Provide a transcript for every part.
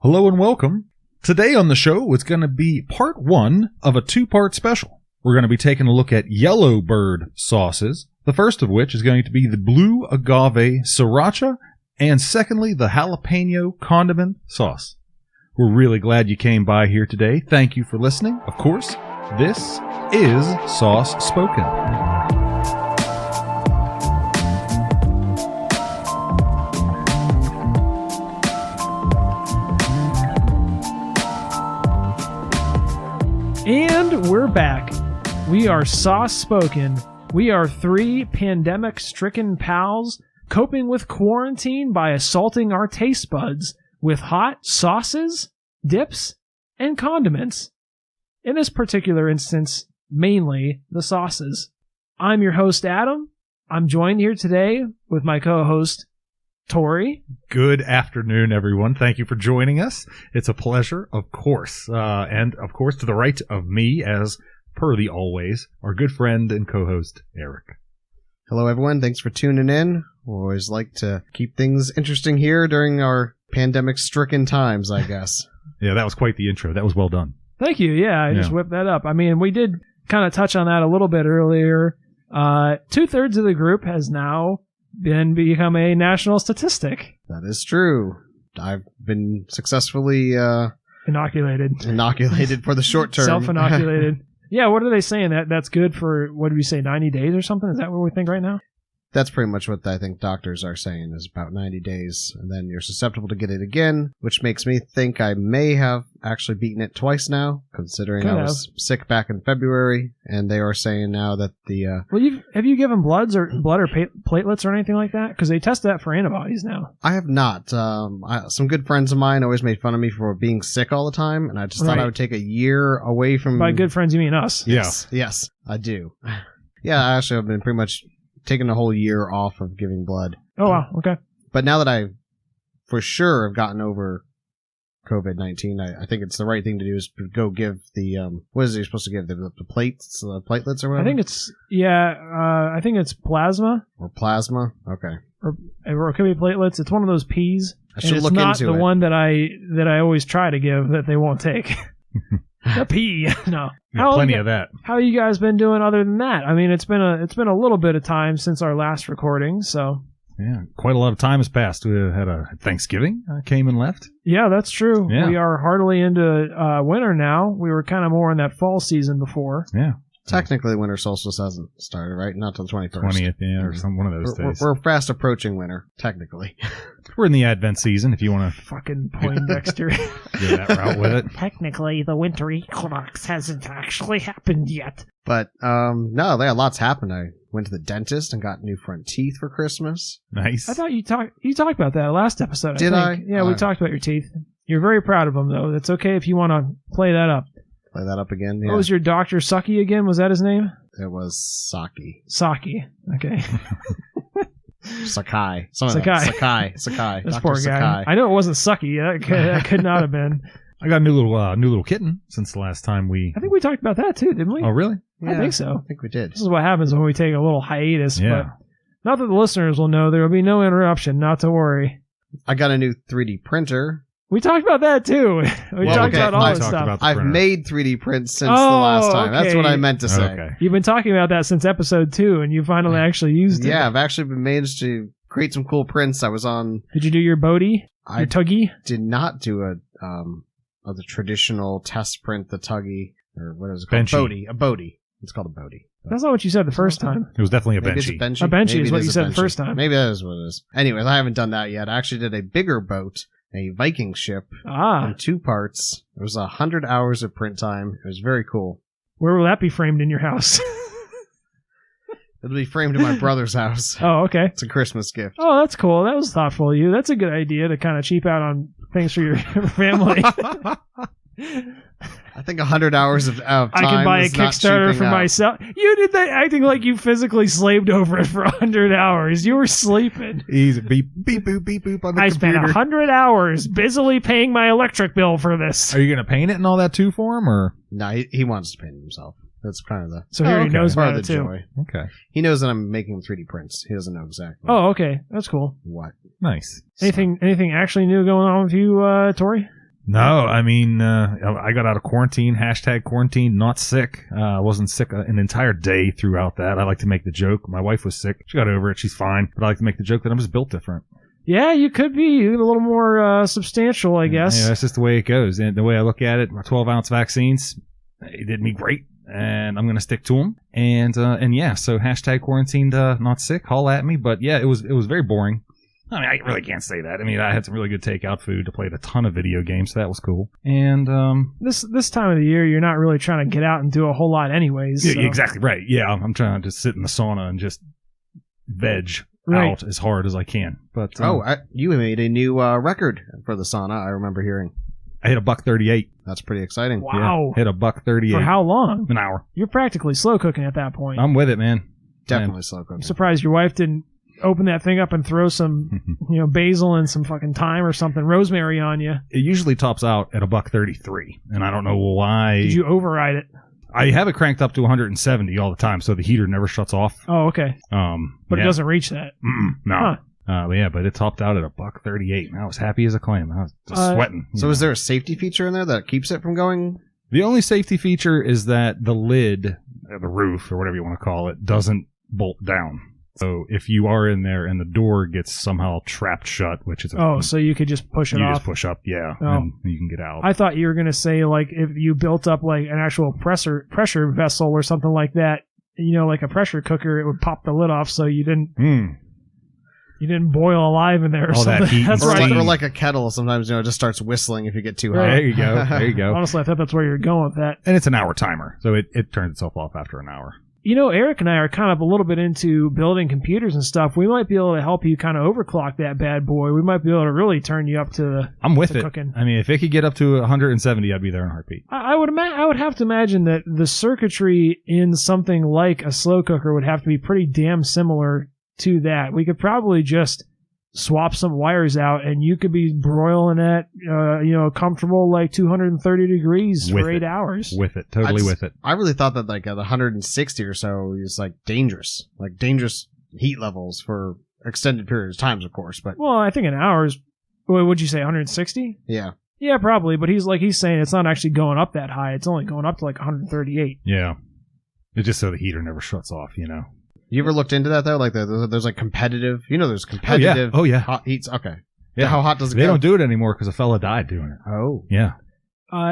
Hello and welcome. Today on the show, it's going to be part one of a two-part special. We're going to be taking a look at YellowBird sauces, the first of which is going to be the blue agave sriracha, and secondly, the jalapeno condiment sauce. We're really glad you came by here today. Thank you for listening. Of course, this is Sauce Spoken. And we're back. We are Sauce Spoken. We are three pandemic-stricken pals coping with quarantine by assaulting our taste buds with hot sauces, dips, and condiments. In this particular instance, mainly the sauces. I'm your host, Adam. I'm joined here today with my co-host, Tori. Good afternoon, everyone. Thank you for joining us. It's a pleasure, of course. And, of course, to the right of me, as per the always, our good friend and co-host, Eric. Hello, everyone. Thanks for tuning in. We always like to keep things interesting here during our pandemic-stricken times, I guess. Yeah, that was quite the intro. That was well done. Thank you. Yeah, I just whipped that up. I mean, we did kind of touch on that a little bit earlier. 2/3 of the group has now become a national statistic. That is true. I've been successfully Inoculated for the short term. Self-inoculated. Yeah, what are they saying? That's good for, what did we say, 90 days or something? Is that what we think right now? That's pretty much what I think doctors are saying, is about 90 days, and then you're susceptible to get it again, which makes me think I may have actually beaten it twice now, considering I was sick back in February, and they are saying now that the... Well, have you given blood or platelets or anything like that? Because they test that for antibodies now. I have not. Some good friends of mine always made fun of me for being sick all the time, and I just thought I would take a year away from... By good friends, you mean us. Yes, I do. Yeah, I actually have been pretty much taking a whole year off of giving blood. Oh, wow. Okay. But now that I, for sure, have gotten over COVID-19, I think it's the right thing to do is go give the, what is it you're supposed to give? The platelets or whatever? I think it's plasma. Or plasma? Okay. Or it could be platelets. It's one of those P's. I should look into it. It's not the one that I always try to give that they won't take. A P. No. Plenty of that. How you guys been doing other than that? I mean, it's been a little bit of time since our last recording, so. Yeah, quite a lot of time has passed. We had a Thanksgiving came and left. Yeah, that's true. Yeah. We are heartily into winter now. We were kind of more in that fall season before. Yeah. Technically, winter solstice hasn't started, right? Not till 21st. 20th, yeah, or one of those days. We're fast approaching winter, technically. We're in the Advent season, if you want to... Fucking Poindexter. Go that route with it. Technically, the winter equinox hasn't actually happened yet. But, no, lots happened. I went to the dentist and got new front teeth for Christmas. Nice. I thought you talked about that last episode. Did I? Yeah, we talked about your teeth. You're very proud of them, though. It's okay if you want to play that up. Play that up again, yeah. What was your Dr. Sucky again? Was that his name? It was Saki. Saki. Okay. Sakai. Sakai. Sakai. This Dr. poor guy. Sakai. I know it wasn't Sucky. That could not have been. I got a new little kitten since the last time we... I think we talked about that too, didn't we? Oh, really? Yeah, I think so. I think we did. This is what happens when we take a little hiatus. Yeah. But not that the listeners will know. There will be no interruption. Not to worry. I got a new 3D printer. We talked about that too. We talked about all this stuff. I've made 3D prints since the last time. Okay. That's what I meant to say. Okay. You've been talking about that since episode 2, and you finally actually used it. Yeah, I've actually managed to create some cool prints. I was on... Did you do your Bodhi? Your Tuggy? Did not do the traditional test print, the Tuggy, or what is it called? Benchy. A Bodhi. It's called a Bodhi. That's not what you said the first time. It was definitely a Maybe Benchy. it's a Benchy. A Benchy is what Maybe you it said a the first time. Maybe that is what it is. Anyways, I haven't done that yet. I actually did a bigger boat, a Viking ship, in 2 parts. It was 100 hours of print time. It was very cool. Where will that be framed in your house? It'll be framed in my brother's house. Oh, okay. It's a Christmas gift. Oh, that's cool. That was thoughtful of you. That's a good idea to kind of cheap out on things for your family. I think 100 hours of time. I can buy a is not Kickstarter cheaping for out. myself. You did that acting like you physically slaved over it for 100 hours. You were sleeping. Easy. Beep, beep, boop, beep, boop on the I computer. spent 100 hours busily paying my electric bill for this. Are you going to paint it and all that too for him, or? No, he wants to paint it himself. That's kind of the... So here he knows part about of it the too. joy. Okay. He knows that I'm making 3D prints. He doesn't know exactly. Oh, okay. That's cool. What. Nice. Anything actually new going on with you, Tori? No, I mean, I got out of quarantine, #quarantine, not sick. I wasn't sick an entire day throughout that. I like to make the joke. My wife was sick. She got over it. She's fine. But I like to make the joke that I'm just built different. Yeah, you could be a little more substantial, I guess. Yeah, that's just the way it goes. And the way I look at it, my 12-ounce vaccines, they did me great. And I'm going to stick to them. And yeah, so #quarantined, not sick. Haul at me. But yeah, it was very boring. I mean, I really can't say that. I mean, I had some really good takeout food. I played a ton of video games, so that was cool. And this time of the year, you're not really trying to get out and do a whole lot anyways. Yeah, so. exactly right. Yeah, I'm trying to just sit in the sauna and just veg out as hard as I can. But you made a new record for the sauna, I remember hearing. I hit $1.38. That's pretty exciting. Wow. Yeah, hit $1.38. For how long? An hour. You're practically slow cooking at that point. I'm with it, man. Definitely slow cooking. I'm surprised your wife didn't open that thing up and throw some basil and some fucking thyme or something, rosemary on you. It usually tops out at $1.33, and I don't know why. Did you override it? I have it cranked up to 170 all the time, so the heater never shuts off. Oh, okay. But it doesn't reach that. No. Huh. But it topped out at $1.38, and I was happy as a clam. I was just sweating. So is there a safety feature in there that keeps it from going? The only safety feature is that the lid, the roof, or whatever you want to call it, doesn't bolt down. So if you are in there and the door gets somehow trapped shut, which is so you could just push it off. You just push up, and you can get out. I thought you were going to say, like, if you built up like an actual pressure vessel or something like that, like a pressure cooker, it would pop the lid off so you didn't you didn't boil alive in there or something. That heat that's or like a kettle sometimes, it just starts whistling if you get too hot. There you go. There you go. Honestly, I thought that's where you're going with that. And it's an hour timer, so it turns itself off after an hour. Eric and I are kind of a little bit into building computers and stuff. We might be able to help you kind of overclock that bad boy. We might be able to really turn you up to I'm with it. Cooking. I mean, if it could get up to 170, I'd be there in a heartbeat. I would have to imagine that the circuitry in something like a slow cooker would have to be pretty damn similar to that. We could probably just swap some wires out, and you could be broiling at, comfortable like 230 degrees for 8 hours. With it, totally with it. I really thought that like at 160 or so is like dangerous heat levels for extended periods of times, of course. But well, I think an hour is. Would you say 160? Yeah. Yeah, probably. But he's saying it's not actually going up that high. It's only going up to like 138. Yeah. It's just so the heater never shuts off, You ever looked into that though? Like there's like competitive, there's competitive hot heats. Okay. Yeah. How hot does it go? They don't do it anymore because a fella died doing it. Oh. Yeah.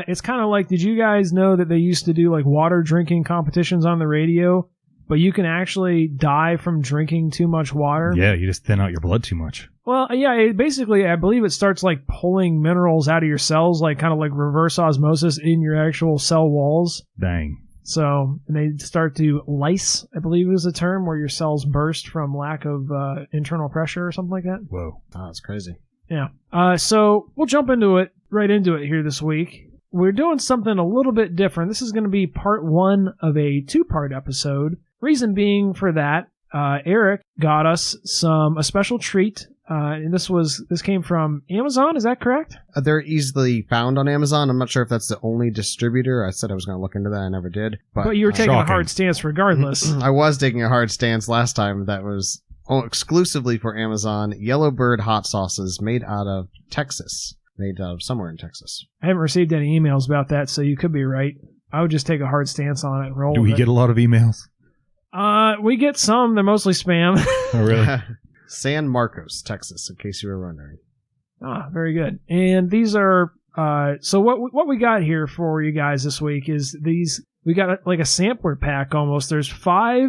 It's kind of like, did you guys know that they used to do like water drinking competitions on the radio, but you can actually die from drinking too much water? Yeah, you just thin out your blood too much. Well, yeah, basically, I believe it starts like pulling minerals out of your cells, like kind of like reverse osmosis in your actual cell walls. Dang. So and they start to lyse, I believe is the term, where your cells burst from lack of internal pressure or something like that. Whoa. Oh, that's crazy. Yeah. So we'll jump right into it here this week. We're doing something a little bit different. This is going to be part 1 of a 2-part episode. Reason being for that, Eric got us a special treat. And this came from Amazon, is that correct? They're easily found on Amazon. I'm not sure if that's the only distributor. I said I was going to look into that. I never did. But you were taking a hard stance regardless. I was taking a hard stance last time. That was exclusively for Amazon. YellowBird hot sauces made out of Texas. Made out of somewhere in Texas. I haven't received any emails about that, so you could be right. I would just take a hard stance on it and roll with it. Do we get a lot of emails? We get some. They're mostly spam. Oh, really? San Marcos, Texas, in case you were wondering. Ah, very good. And these are so what we got here for you guys this week is these. We got like a sampler pack almost. There's 5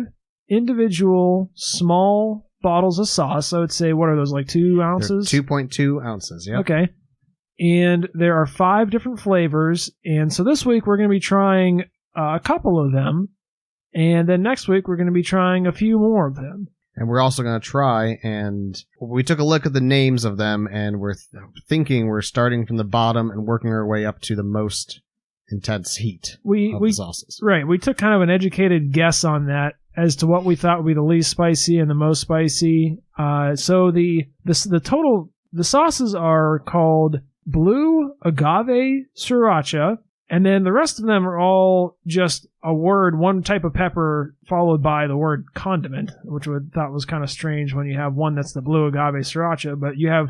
individual small bottles of sauce. I would say, what are those, like 2 ounces? 2.2 ounces, yeah. Okay. And there are 5 different flavors. And so this week we're going to be trying a couple of them. And then next week we're going to be trying a few more of them. And we're also going to try, and we took a look at the names of them, and we're thinking we're starting from the bottom and working our way up to the most intense heat of the sauces. Right. We took kind of an educated guess on that as to what we thought would be the least spicy and the most spicy. So the sauces are called Blue, Agave, Sriracha, and then the rest of them are all just a word, one type of pepper followed by the word condiment, which I thought was kind of strange when you have one that's the Blue, Agave, Sriracha, but you have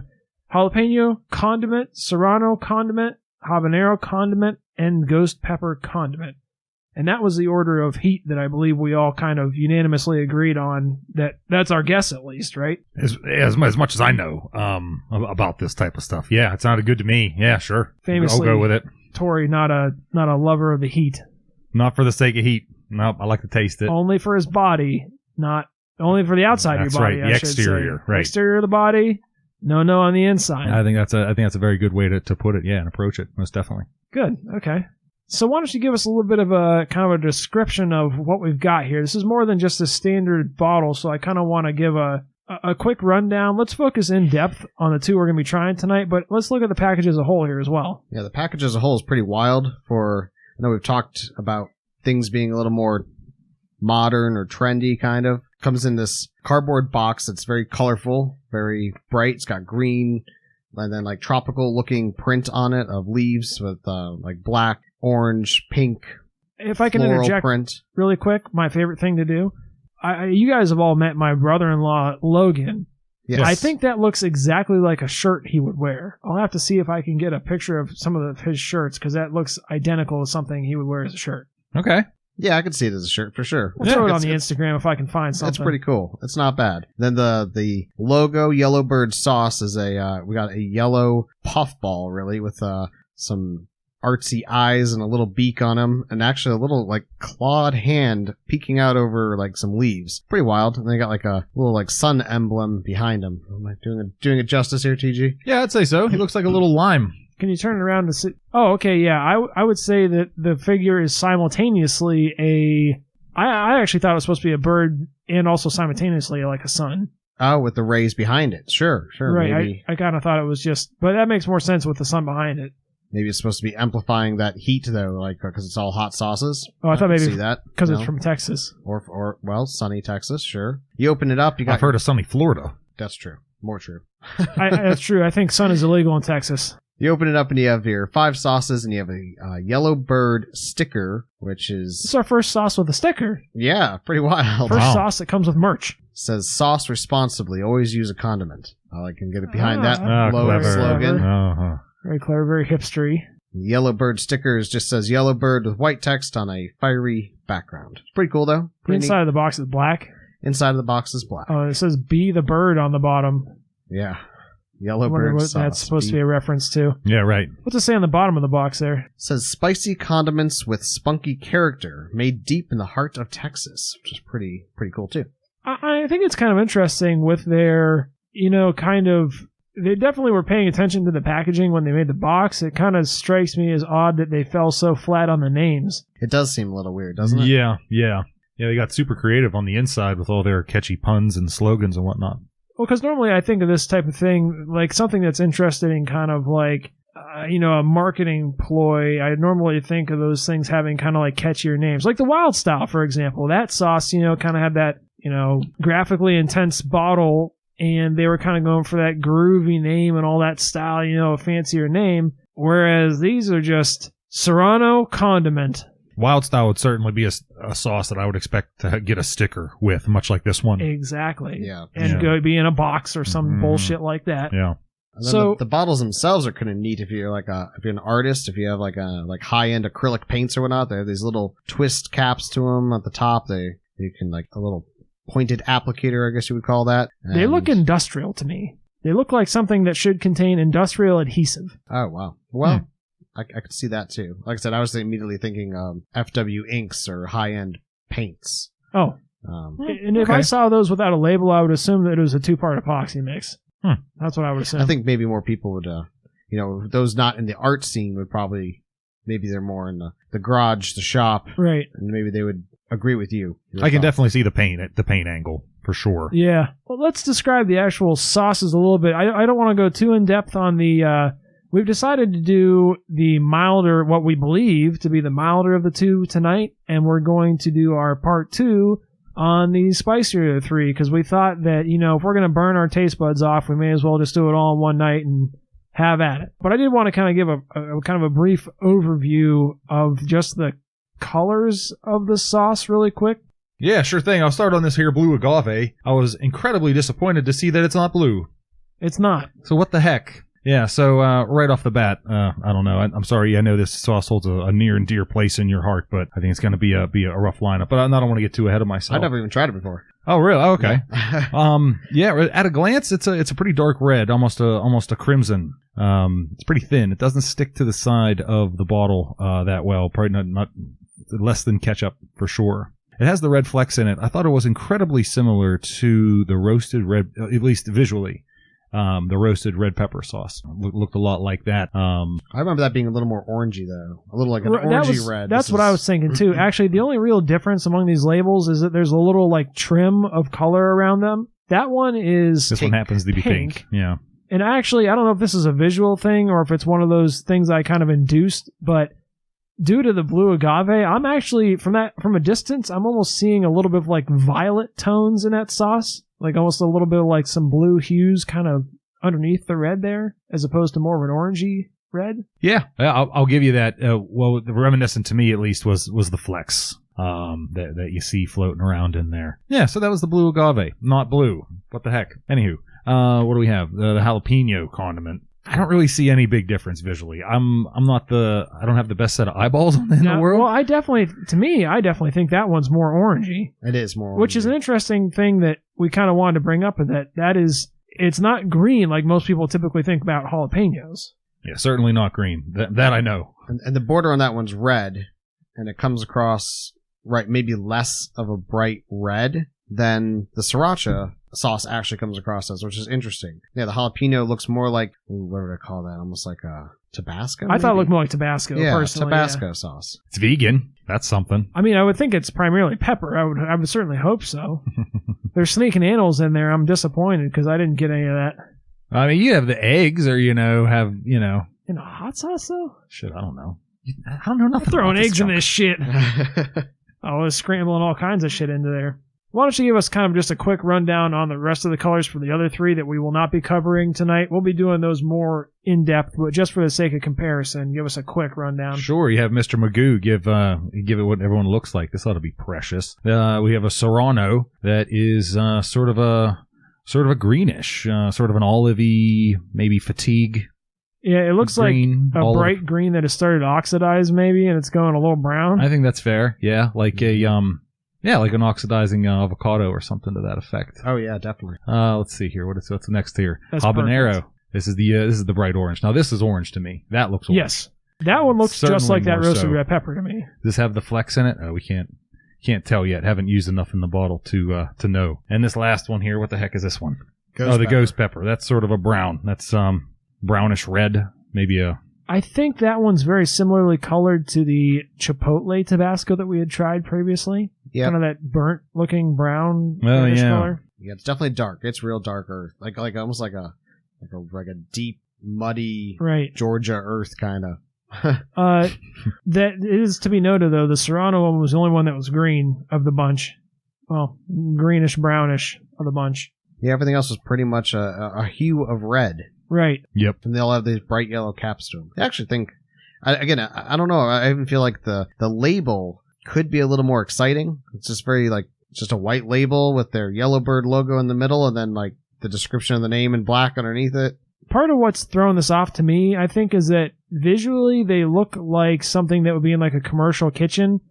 Jalapeño, Condiment, Serrano, Condiment, habanero condiment, and ghost pepper condiment. And that was the order of heat that I believe we all kind of unanimously agreed on. That's our guess, at least, right? As much as I know about this type of stuff. Yeah, it sounded good to me. Yeah, sure. Famously, I'll go with it. Tori, not a lover of the heat. Not for the sake of heat. Nope, I like to taste it. Only for his body, not only for the outside of your body. That's right, the exterior. Right. Exterior of the body, no on the inside. I think that's a very good way to put it. Yeah, and approach it most definitely. Good. Okay. So why don't you give us a little bit of a kind of a description of what we've got here? This is more than just a standard bottle, so I kind of want to give a quick rundown. Let's focus in depth on the two we're going to be trying tonight, but let's look at the package as a whole here as well. Yeah, the package as a whole is pretty wild. I know we've talked about things being a little more modern or trendy, kind of. Comes in this cardboard box that's very colorful, very bright. It's got green and then like tropical looking print on it of leaves with like black, orange, pink. If I can interject print really quick, my favorite thing to do. You guys have all met my brother-in-law, Logan. Yes. I think that looks exactly like a shirt he would wear. I'll have to see if I can get a picture of some of his shirts, because that looks identical to something he would wear as a shirt. Okay. Yeah, I could see it as a shirt for sure. We'll throw it on the Instagram if I can find something. It's pretty cool. It's not bad. Then the logo YellowBird sauce is we got a yellow puffball, really, with some artsy eyes and a little beak on him, and actually a little like clawed hand peeking out over like some leaves. Pretty wild. And they got like a little like sun emblem behind him. Am I doing it justice here, TG? Yeah, I'd say so. He looks like a little lime. Can you turn it around to see? Oh, okay, yeah. I would say that the figure is simultaneously I actually thought it was supposed to be a bird and also simultaneously like a sun. Oh, with the rays behind it. Sure. Right, Maybe. I kind of thought it was just, but that makes more sense with the sun behind it. Maybe it's supposed to be amplifying that heat, though, like because it's all hot sauces. Oh, I thought maybe see that because it's from Texas, or sunny Texas. Sure. You open it up. I've heard of sunny Florida. That's true. More true. That's true. I think sun is illegal in Texas. You open it up and you have your 5 sauces, and you have a YellowBird sticker, which is... This is our first sauce with a sticker. Yeah, pretty wild. First sauce that comes with merch. Says, sauce responsibly, always use a condiment. I can get it behind that slogan. Uh-huh. Very clever, very hipstery. The YellowBird stickers just says YellowBird with white text on a fiery background. It's pretty cool, though. The inside of the box is black. Inside of the box is black. Oh, it says "Be the Bird" on the bottom. Yeah. I wonder YellowBird what sauce. that's supposed to be a reference to. Yeah, right. What's it say on the bottom of the box there? It says spicy condiments with spunky character, made deep in the heart of Texas, which is pretty cool too. I think it's kind of interesting with their, kind of. They definitely were paying attention to the packaging when they made the box. It kind of strikes me as odd that they fell so flat on the names. It does seem a little weird, doesn't it? Yeah. They got super creative on the inside with all their catchy puns and slogans and whatnot. Well, because normally I think of this type of thing, like something that's interested in kind of like, a marketing ploy. I normally think of those things having kind of like catchier names. Like the Wild Style, for example. That sauce, kind of had that, graphically intense bottle, and they were kind of going for that groovy name and all that style, a fancier name. Whereas these are just Serrano Condiment. Wild Style would certainly be a sauce that I would expect to get a sticker with, much like this one. Exactly. Yeah. And go be in a box or some bullshit like that. Yeah. And then the bottles themselves are kind of neat if you're if you're an artist, if you have like high-end acrylic paints or whatnot. They have these little twist caps to them at the top. You can like a little pointed applicator, I guess you would call that. And they look industrial to me. They look like something that should contain industrial adhesive. Oh, wow. Well, I could see that too. Like I said, I was immediately thinking FW inks or high-end paints. Oh. And if I saw those without a label, I would assume that it was a 2-part epoxy mix. That's what I would assume. I think maybe more people would, those not in the art scene would probably, maybe they're more in the garage, the shop. Right. And maybe they would agree with you. I can definitely see the paint angle for sure. Yeah. Well, let's describe the actual sauces a little bit. I don't want to go too in depth on the. We've decided to do the milder, what we believe to be the milder of the two tonight, and we're going to do our part 2 on the spicier of the 3, because we thought that, if we're going to burn our taste buds off, we may as well just do it all in one night and have at it. But I did want to kind of give a kind of a brief overview of just the colors of the sauce really quick. Yeah, sure thing. I'll start on this here blue agave. I was incredibly disappointed to see that it's not blue. It's not. So what the heck? Yeah, so right off the bat, I don't know. I'm sorry. I know this sauce holds a near and dear place in your heart, but I think it's going to be a rough lineup. But I don't want to get too ahead of myself. I've never even tried it before. Oh, really? Oh, okay. Yeah. At a glance, it's a pretty dark red, almost a crimson. It's pretty thin. It doesn't stick to the side of the bottle that well. Probably not less than ketchup for sure. It has the red flecks in it. I thought it was incredibly similar to the roasted red, at least visually. The roasted red pepper sauce looked a lot like that. I remember that being a little more orangey, though. A little like an orangey red. That's what I was thinking, too. Actually, the only real difference among these labels is that there's a little, like, trim of color around them. That one is This one happens to be pink. Yeah. And actually, I don't know if this is a visual thing or if it's one of those things I kind of induced, but due to the blue agave, I'm actually, from a distance, I'm almost seeing a little bit of, like, violet tones in that sauce. Like almost a little bit of like some blue hues kind of underneath the red there, as opposed to more of an orangey red. Yeah, I'll give you that. Well, the reminiscent to me at least was the flecks that you see floating around in there. Yeah, so that was the blue agave, not blue. What the heck? Anywho, what do we have? The jalapeno condiment. I don't really see any big difference visually. I don't have the best set of eyeballs in the world. Well, I definitely think that one's more orangey. It is more orangey. Which is an interesting thing that we kind of wanted to bring up, that is, it's not green like most people typically think about jalapenos. Yeah, certainly not green. That I know. And the border on that one's red, and it comes across, right, maybe less of a bright red than the Sriracha sauce actually comes across as, which is interesting. Yeah, the jalapeno looks more like, what would I call that? Almost like a Tabasco? I thought it looked more like Tabasco, yeah, personally. Tabasco sauce. It's vegan. That's something. I mean, I would think it's primarily pepper. I would certainly hope so. They're sneaking animals in there. I'm disappointed because I didn't get any of that. I mean, you have the eggs, or in a hot sauce though. Shit, I don't know. I don't know nothing. I'm throwing about eggs in this shit. I was scrambling all kinds of shit into there. Why don't you give us kind of just a quick rundown on the rest of the colors for the other three that we will not be covering tonight? We'll be doing those more in depth, but just for the sake of comparison, give us a quick rundown. Sure, you have Mr. Magoo give it what everyone looks like. This ought to be precious. We have a Serrano that is sort of a greenish, sort of an olivey, maybe fatigue. Yeah, it looks green, like a bright green that has started to oxidize, maybe, and it's going a little brown. I think that's fair. Yeah, like like an oxidizing avocado or something to that effect. Oh yeah, definitely. Let's see here. What's next here? That's habanero. Perfect. This is the bright orange. Now this is orange to me. That looks orange. Yes, that one looks Certainly just like that roasted so. red pepper to me. Does this have the flecks in it? Oh, we can't tell yet. Haven't used enough in the bottle to know. And this last one here. What the heck is this one? Ghost pepper. That's sort of a brown. That's brownish red. Maybe a. I think that one's very similarly colored to the Chipotle Tabasco that we had tried previously. Yeah. Kind of that burnt-looking brown color. Yeah, it's definitely dark. It's real dark earth, like almost like a deep, muddy Georgia earth kind of. That is to be noted though. The Serrano one was the only one that was green of the bunch. Well, greenish brownish of the bunch. Yeah, everything else was pretty much a hue of red. Right. Yep. And they all have these bright yellow caps to them. I actually think, I don't know. I even feel like the label could be a little more exciting. It's just very just a white label with their YellowBird logo in the middle, and then like the description of the name in black underneath it. Part of what's throwing this off to me, I think, is that visually they look like something that would be in like a commercial kitchen,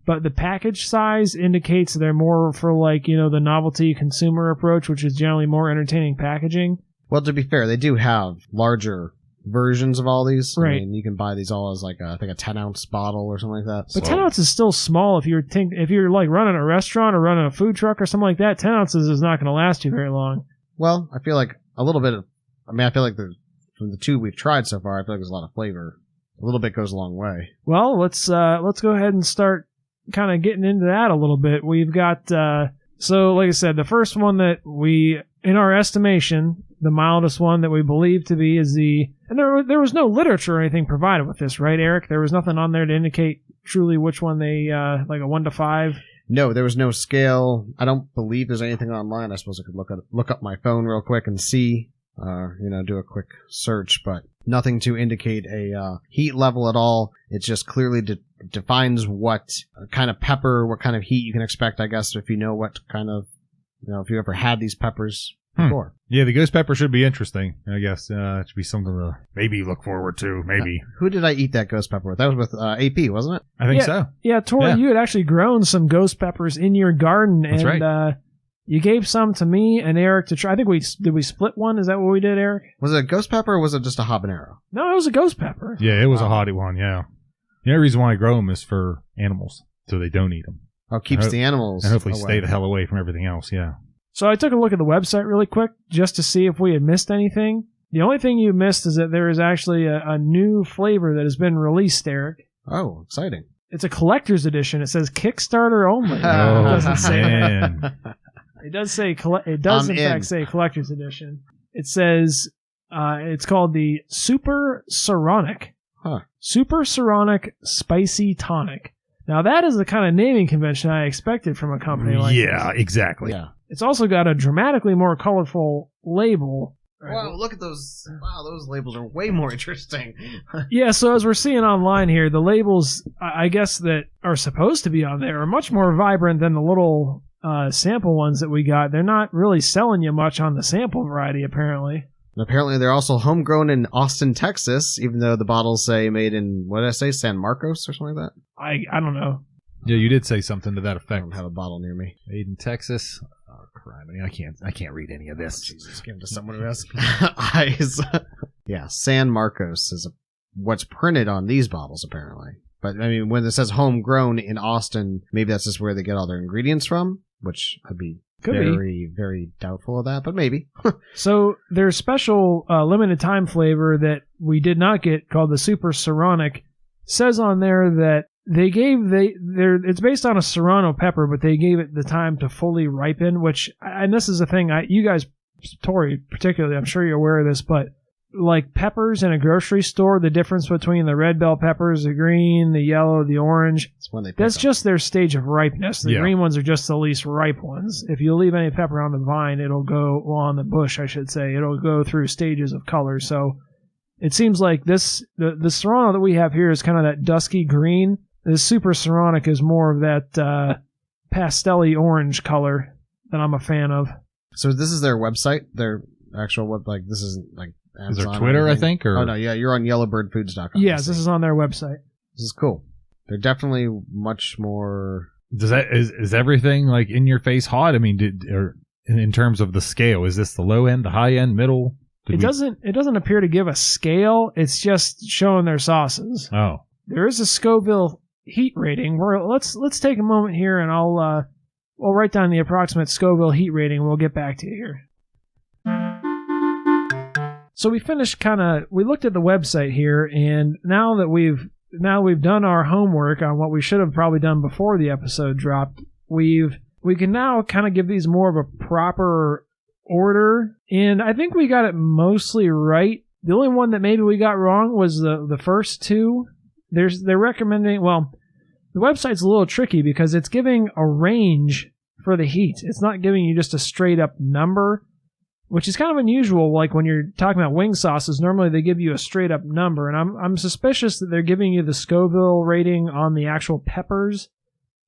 but the package size indicates they're more for the novelty consumer approach, which is generally more entertaining packaging. Well, to be fair, they do have larger versions of all these. Right. I mean, you can buy these all as I think a 10-ounce bottle or something like that. But 10 ounces is still small if you're like running a restaurant or running a food truck or something like that. 10 ounces is not going to last you very long. Well, I feel like a little bit of, I feel like from the two we've tried so far, I feel like there's a lot of flavor. A little bit goes a long way. Well, let's go ahead and start kind of getting into that a little bit. We've got, so like I said, the first one that we, in our estimation, the mildest one that we believe to be is and there was no literature or anything provided with this, right, Eric? There was nothing on there to indicate truly which one they, like a 1 to 5? No, there was no scale. I don't believe there's anything online. I suppose I could look up my phone real quick and see, do a quick search, but nothing to indicate a heat level at all. It just clearly defines what kind of pepper, what kind of heat you can expect, I guess, if you know what kind of, if you ever had these peppers before. Yeah, the ghost pepper should be interesting. I guess it should be something to maybe look forward to. Maybe. Who did I eat that ghost pepper with? That was with AP, wasn't it? I think so. Yeah, Tori, you had actually grown some ghost peppers in your garden, That's and right. You gave some to me and Eric to try. I think we split one. Is that what we did, Eric? Was it a ghost pepper or was it just a habanero? No, it was a ghost pepper. Yeah, it was a hottie one. Yeah. The only reason why I grow them is for animals, so they don't eat them. Oh, keeps the animals and hopefully away. stay the hell away from everything else. Yeah. So I took a look at the website really quick just to see if we had missed anything. The only thing you missed is that there is actually a new flavor that has been released, Eric. Oh, exciting. It's a collector's edition. It says Kickstarter only. Oh, It doesn't say man. It does say it does in fact say collector's edition. It says it's called the Super Sriracha. Huh. Super Sriracha Spicy Tonic. Now that is the kind of naming convention I expected from a company like this. Yeah, exactly. Yeah. It's also got a dramatically more colorful label. Wow, look at those. Wow, those labels are way more interesting. Yeah, so as we're seeing online here, the labels, I guess, that are supposed to be on there are much more vibrant than the little sample ones that we got. They're not really selling you much on the sample variety, apparently. And apparently they're also homegrown in Austin, Texas, even though the bottles say made in, what did I say, San Marcos or something like that? I don't know. Yeah, you did say something to that I effect. don't have a bottle near me. Made in Texas. Oh, crap. I can't read any of this. Jesus, give it to someone who has eyes. Yeah, San Marcos is what's printed on these bottles, apparently. But, I mean, when it says homegrown in Austin, maybe that's just where they get all their ingredients from, which I'd be very doubtful of that, but maybe. So their special limited time flavor that we did not get, called the Super Sriracha, says on there that they gave it's based on a serrano pepper, but they gave it the time to fully ripen. And this is the thing, you guys, Tori particularly, I'm sure you're aware of this, but like peppers in a grocery store, the difference between the red bell peppers, the green, the yellow, the orange, that's just their stage of ripeness. The green ones are just the least ripe ones. If you leave any pepper on the vine, on the bush, I should say, it'll go through stages of color. So it seems like the serrano that we have here is kind of that dusky green. The Super Sriracha is more of that pastel-y orange color that I'm a fan of. So this is their website, their actual web, like this isn't like Amazon. Is there Twitter, I think? Or? Oh, no, yeah, you're on YellowBirdFoods.com. Yes, this is on their website. This is cool. They're definitely much more... Is everything like in your face hot? I mean, in terms of the scale, is this the low end, the high end, middle? It doesn't appear to give a scale. It's just showing their sauces. Oh. There is a Scoville heat rating. Let's take a moment here and I'll write down the approximate Scoville heat rating. We'll get back to you here. So we finished we looked at the website here, and now that we've done our homework on what we should have probably done before the episode dropped, we can now kind of give these more of a proper order, and I think we got it mostly right. The only one that maybe we got wrong was the first two. They're recommending, well, the website's a little tricky because it's giving a range for the heat. It's not giving you just a straight up number, which is kind of unusual. Like when you're talking about wing sauces, normally they give you a straight up number, and I'm suspicious that they're giving you the Scoville rating on the actual peppers,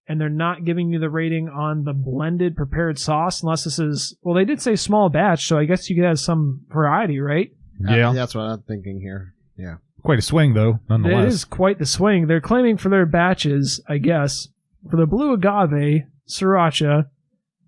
and they're not giving you the rating on the blended prepared sauce, unless this is, well, they did say small batch, so I guess you could have some variety, right? Yeah. That's what I'm thinking here. Yeah. Quite a swing, though, nonetheless. It is quite the swing. They're claiming for their batches, I guess, for the blue agave sriracha,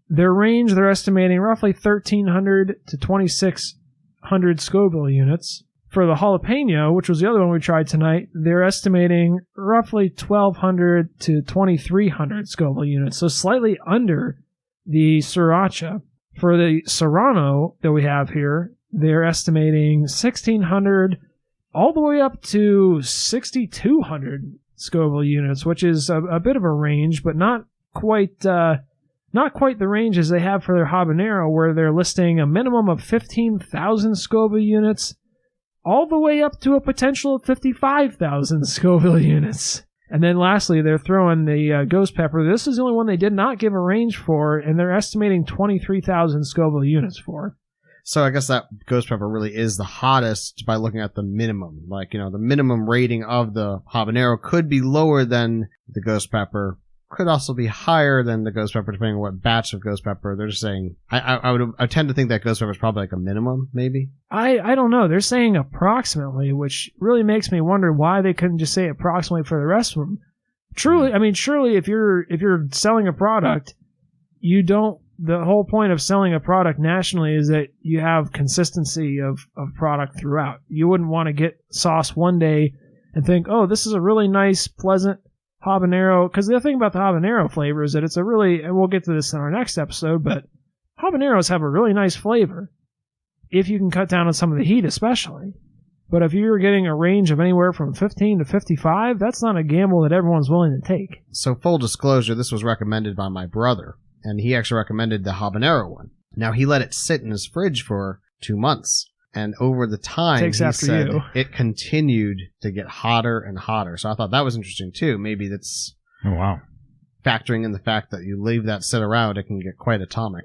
their range, they're estimating roughly 1,300 to 2,600 Scoville units. For the jalapeno, which was the other one we tried tonight, they're estimating roughly 1,200 to 2,300 Scoville units, so slightly under the sriracha. For the serrano that we have here, they're estimating 1,600 all the way up to 6,200 Scoville units, which is a bit of a range, but not quite the range as they have for their habanero, where they're listing a minimum of 15,000 Scoville units, all the way up to a potential of 55,000 Scoville units. And then lastly, they're throwing the ghost pepper. This is the only one they did not give a range for, and they're estimating 23,000 Scoville units for. So I guess that ghost pepper really is the hottest by looking at the minimum. Like, the minimum rating of the habanero could be lower than the ghost pepper, could also be higher than the ghost pepper, depending on what batch of ghost pepper. They're just saying, I tend to think that ghost pepper is probably like a minimum, maybe. I don't know. They're saying approximately, which really makes me wonder why they couldn't just say approximately for the rest of them. Truly, I mean, surely if you're selling a product, the whole point of selling a product nationally is that you have consistency of product throughout. You wouldn't want to get sauce one day and think, oh, this is a really nice, pleasant habanero. Because the thing about the habanero flavor is that it's and we'll get to this in our next episode, but habaneros have a really nice flavor if you can cut down on some of the heat especially. But if you're getting a range of anywhere from 15 to 55, that's not a gamble that everyone's willing to take. So full disclosure, this was recommended by my brother, and he actually recommended the habanero one. Now, he let it sit in his fridge for 2 months. And over the time, he said it continued to get hotter and hotter. So I thought that was interesting, too. Maybe that's factoring in the fact that you leave that sit around, it can get quite atomic.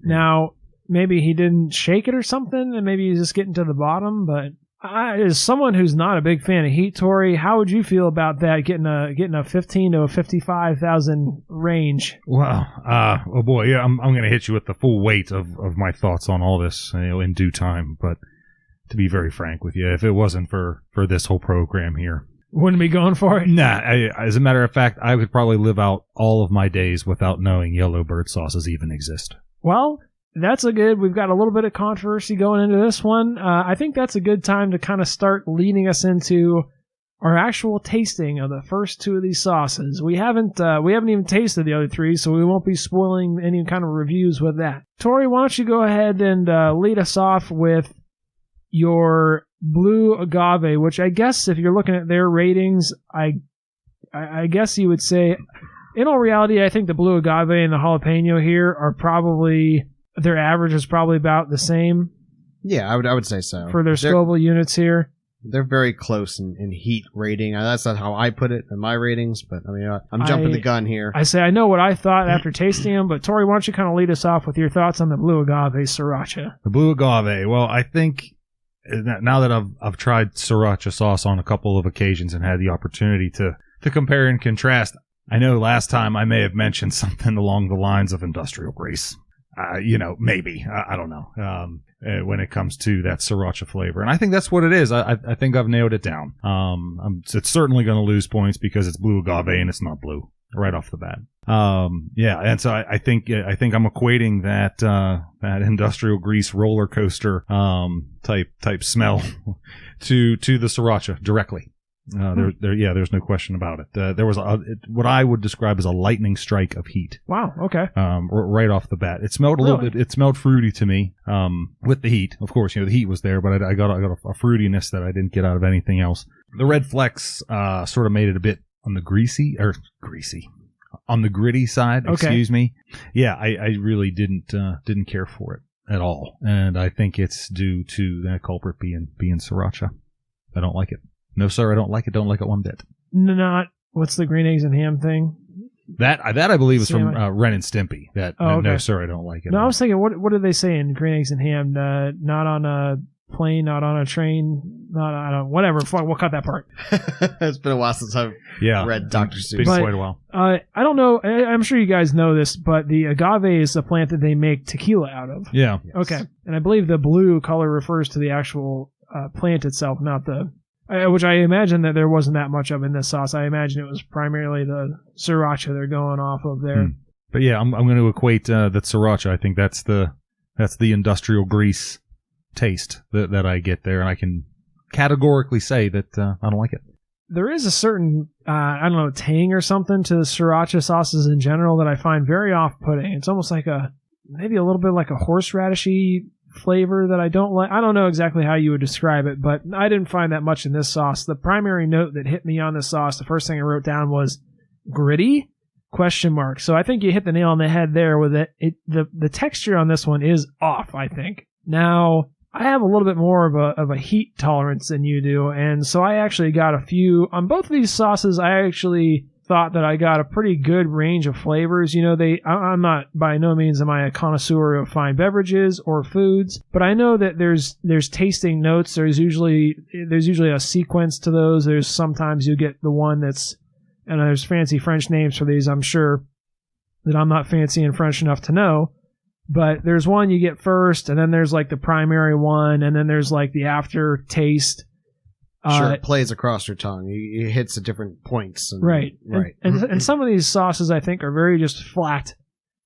Now, maybe he didn't shake it or something, and maybe he's just getting to the bottom. But as someone who's not a big fan of heat, Tori, how would you feel about that, getting a 15 to a 55,000 range? Well, oh boy, yeah, I'm going to hit you with the full weight of my thoughts on all this, in due time. But to be very frank with you, if it wasn't for this whole program here, wouldn't be going for it. Nah, as a matter of fact, I would probably live out all of my days without knowing YellowBird sauces even exist. Well, we've got a little bit of controversy going into this one. I think that's a good time to kind of start leading us into our actual tasting of the first two of these sauces. We haven't even tasted the other three, so we won't be spoiling any kind of reviews with that. Tori, why don't you go ahead and lead us off with your blue agave, which I guess if you're looking at their ratings, I guess you would say, in all reality, I think the blue agave and the jalapeno here are probably, their average is probably about the same. Yeah, I would say so. For their Scoville units here. They're very close in heat rating. That's not how I put it in my ratings, but I mean, I'm jumping the gun here. I say I know what I thought after tasting them, but Tori, why don't you kind of lead us off with your thoughts on the blue agave Sriracha? The blue agave, well, I think now that I've tried Sriracha sauce on a couple of occasions and had the opportunity to compare and contrast, I know last time I may have mentioned something along the lines of industrial grease. Maybe. I don't know. When it comes to that Sriracha flavor. And I think that's what it is. I think I've nailed it down. It's certainly going to lose points because it's blue agave and it's not blue right off the bat. And so I think I'm equating that industrial grease roller coaster type smell to the Sriracha directly. There's no question about it. There was what I would describe as a lightning strike of heat. Wow. Okay. Right off the bat, it smelled a little bit. It smelled fruity to me. With the heat, of course, the heat was there, but I got a fruitiness that I didn't get out of anything else. The red flecks sort of made it a bit on the on the gritty side. Okay. Excuse me. Yeah, I really didn't care for it at all, and I think it's due to that culprit being Sriracha. I don't like it. No, sir, I don't like it. Don't like it one bit. Not what's the green eggs and ham thing? That I believe is from Ren and Stimpy. Okay. No, sir, I don't like it. No, I was thinking, what did they say in green eggs and ham? Not on a plane, not on a train, whatever. We'll cut that part. It's been a while since I've read Dr. Seuss. Been quite a while. I don't know. I'm sure you guys know this, but the agave is a plant that they make tequila out of. Yeah. Yes. Okay, and I believe the blue color refers to the actual plant itself, not the. Which I imagine that there wasn't that much of in this sauce. I imagine it was primarily the Sriracha they're going off of there. But yeah, I'm going to equate that Sriracha. I think that's the industrial grease taste that I get there, and I can categorically say that I don't like it. There is a certain, tang or something to the Sriracha sauces in general that I find very off-putting. It's almost like maybe a little bit like a horseradishy flavor that I don't like. I don't know exactly how you would describe it, but I didn't find that much in this sauce. The primary note that hit me on this sauce, the first thing I wrote down was gritty ? So I think you hit the nail on the head there with it. The texture on this one is off, I think. Now, I have a little bit more of a heat tolerance than you do, and so I actually got a few on both of these sauces. I actually thought that I got a pretty good range of flavors. I'm not, by no means am I a connoisseur of fine beverages or foods, but I know that there's tasting notes. There's usually a sequence to those. There's sometimes you get the one that's and there's fancy French names for these, I'm sure, that I'm not fancy and French enough to know. But there's one you get first, and then there's like the primary one, and then there's like the aftertaste. Sure, it plays across your tongue. It hits at different points. Right. And some of these sauces, I think, are very just flat,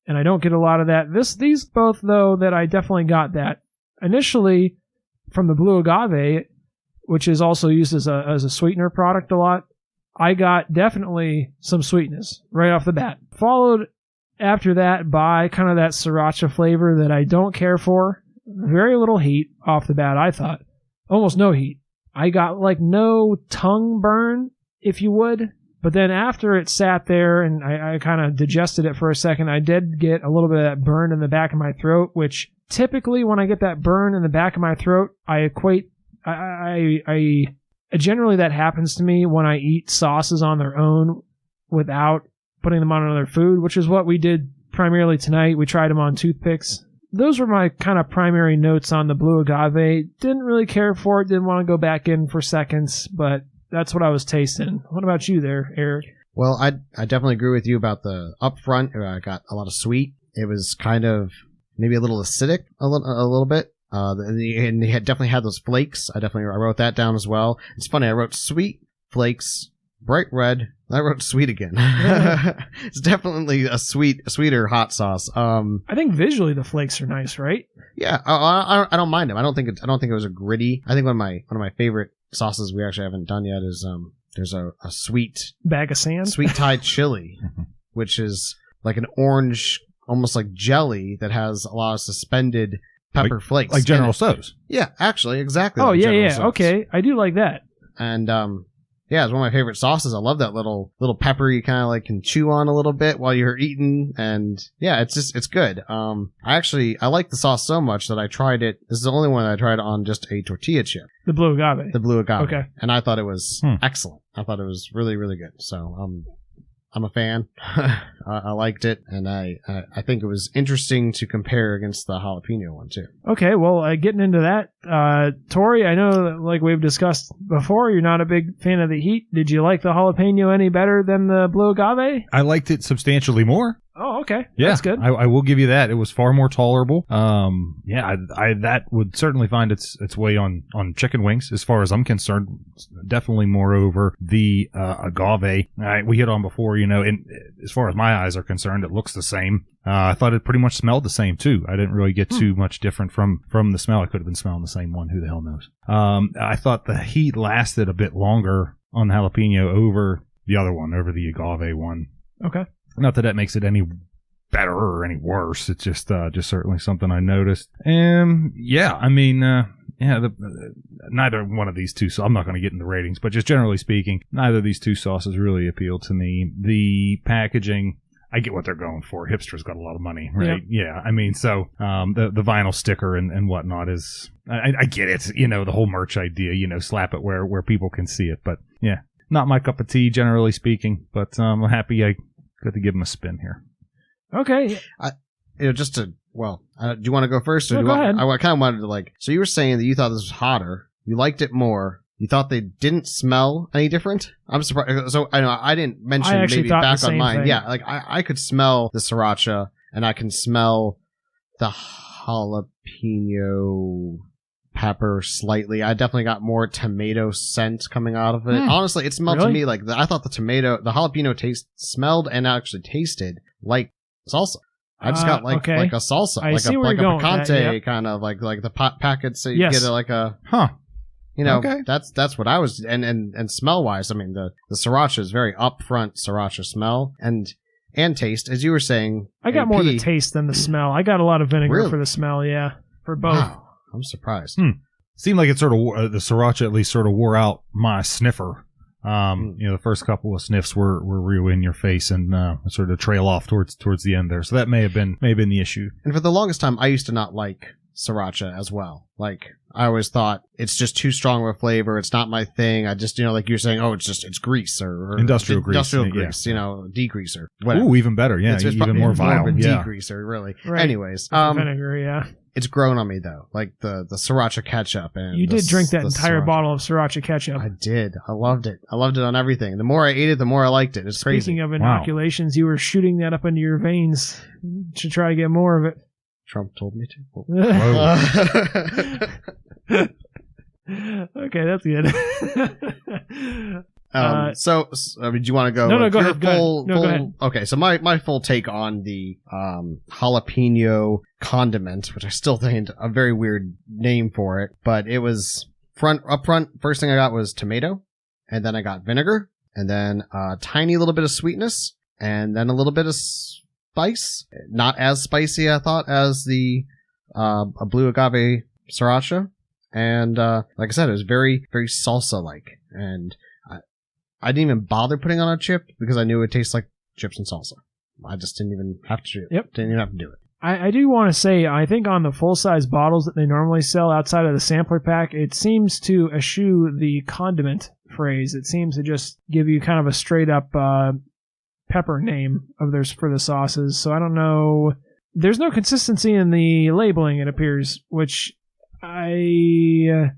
and I don't get a lot of that. These both, though, that I definitely got that. Initially, from the blue agave, which is also used as a sweetener product a lot, I got definitely some sweetness right off the bat. Followed after that by kind of that sriracha flavor that I don't care for. Very little heat off the bat, I thought. Almost no heat. I got like no tongue burn, if you would. But then after it sat there and I kind of digested it for a second, I did get a little bit of that burn in the back of my throat, which typically when I get that burn in the back of my throat, I generally that happens to me when I eat sauces on their own without putting them on another food, which is what we did primarily tonight. We tried them on toothpicks. Those were my kind of primary notes on the blue agave. Didn't really care for it. Didn't want to go back in for seconds, but that's what I was tasting. What about you there, Eric? Well, I definitely agree with you about the upfront. I got a lot of sweet. It was kind of maybe a little acidic, a little bit. And they definitely had those flakes. I wrote that down as well. It's funny. I wrote sweet flakes, bright red. I wrote sweet again. It's definitely a sweeter hot sauce. I think visually the flakes are nice, right? Yeah, I don't mind them. I don't think it was a gritty. I think one of my favorite sauces we actually haven't done yet is there's a sweet bag of sand, sweet Thai chili, which is like an orange, almost like jelly that has a lot of suspended pepper flakes, like General Tso's. Yeah, actually, exactly. Oh like yeah. Tso's. Okay, I do like that. And yeah, it's one of my favorite sauces. I love that little pepper you kind of like can chew on a little bit while you're eating. And yeah, it's good. I like the sauce so much that I tried it. This is the only one that I tried on just a tortilla chip. The blue agave. The blue agave. Okay. And I thought it was excellent. I thought it was really, really good. So I'm a fan. I liked it, and I think it was interesting to compare against the jalapeno one too. Okay, well, getting into that, Tori, I know that, like we've discussed before, you're not a big fan of the heat. Did you like the jalapeno any better than the blue agave? I liked it substantially more. Oh, okay. Yeah, that's good. I will give you that. It was far more tolerable. Yeah, I that would certainly find its way on chicken wings, as far as I'm concerned. Definitely more over the agave. We hit on before, and as far as my eyes are concerned, it looks the same. I thought it pretty much smelled the same too. I didn't really get too much different from the smell. I could have been smelling the same one. Who the hell knows? I thought the heat lasted a bit longer on the jalapeno over the other one, over the agave one. Okay. Not that makes it any better or any worse. It's just certainly something I noticed. Yeah, I mean, neither one of these two, so I'm not going to get into ratings, but just generally speaking, neither of these two sauces really appeal to me. The packaging, I get what they're going for. Hipsters got a lot of money, right? Yeah. I mean, so the vinyl sticker and whatnot is, I get it, the whole merch idea, slap it where people can see it. But yeah, not my cup of tea, generally speaking, but I'm happy I got to give them a spin here. Okay. Do you want to go first? Or go ahead. I kind of wanted to so you were saying that you thought this was hotter. You liked it more. You thought they didn't smell any different? I'm surprised. So I know I didn't mention maybe back on mine. Thing. Yeah, I could smell the sriracha and I can smell the jalapeno pepper slightly. I definitely got more tomato scent coming out of it. Honestly, it smelled to me like I thought the jalapeno smelled and actually tasted like salsa. I just got like a salsa, like a picante kind of like the packets that you get like a that's what I was and smell wise. I mean the sriracha is very upfront sriracha smell and taste, as you were saying. I got more the taste than the smell. I got a lot of vinegar for the smell. Yeah, for both. Wow. I'm surprised. Seemed like it sort of the sriracha at least sort of wore out my sniffer. The first couple of sniffs were real in your face and sort of trail off towards the end there. So that may have been the issue. And for the longest time, I used to not like sriracha as well. Like I always thought it's just too strong of a flavor. It's not my thing. I just like you're saying, it's grease or industrial grease, degreaser. Whatever. Ooh, even better. Yeah, it's even more vile. Degreaser, really. Right. Anyways, vinegar. Yeah. it's grown on me though. Like the Sriracha ketchup and you did drink that entire Sriracha. bottle of Sriracha ketchup. I did. I loved it. I loved it on everything. The more I ate it, the more I liked it. It's crazy. Speaking of inoculations, you were shooting that up into your veins to try to get more of it. Trump told me to. Okay, that's good. So, do you want to go? No, go ahead. Go ahead. Okay, so my full take on the jalapeno condiment, which I still think a very weird name for it, but it was up front. First thing I got was tomato, and then I got vinegar, and then a tiny little bit of sweetness, and then a little bit of spice. Not as spicy, I thought, as the a blue agave sriracha, and like I said, it was very, very salsa-like, and I didn't even bother putting on a chip because I knew it would taste like chips and salsa. I just didn't even have to do it. Yep. Didn't even have to do it. I do want to say, I think on the full-size bottles that they normally sell outside of the sampler pack, it seems to eschew the condiment phrase. It seems to just give you kind of a straight-up pepper name of theirs for the sauces. So I don't know. There's no consistency in the labeling, it appears, which I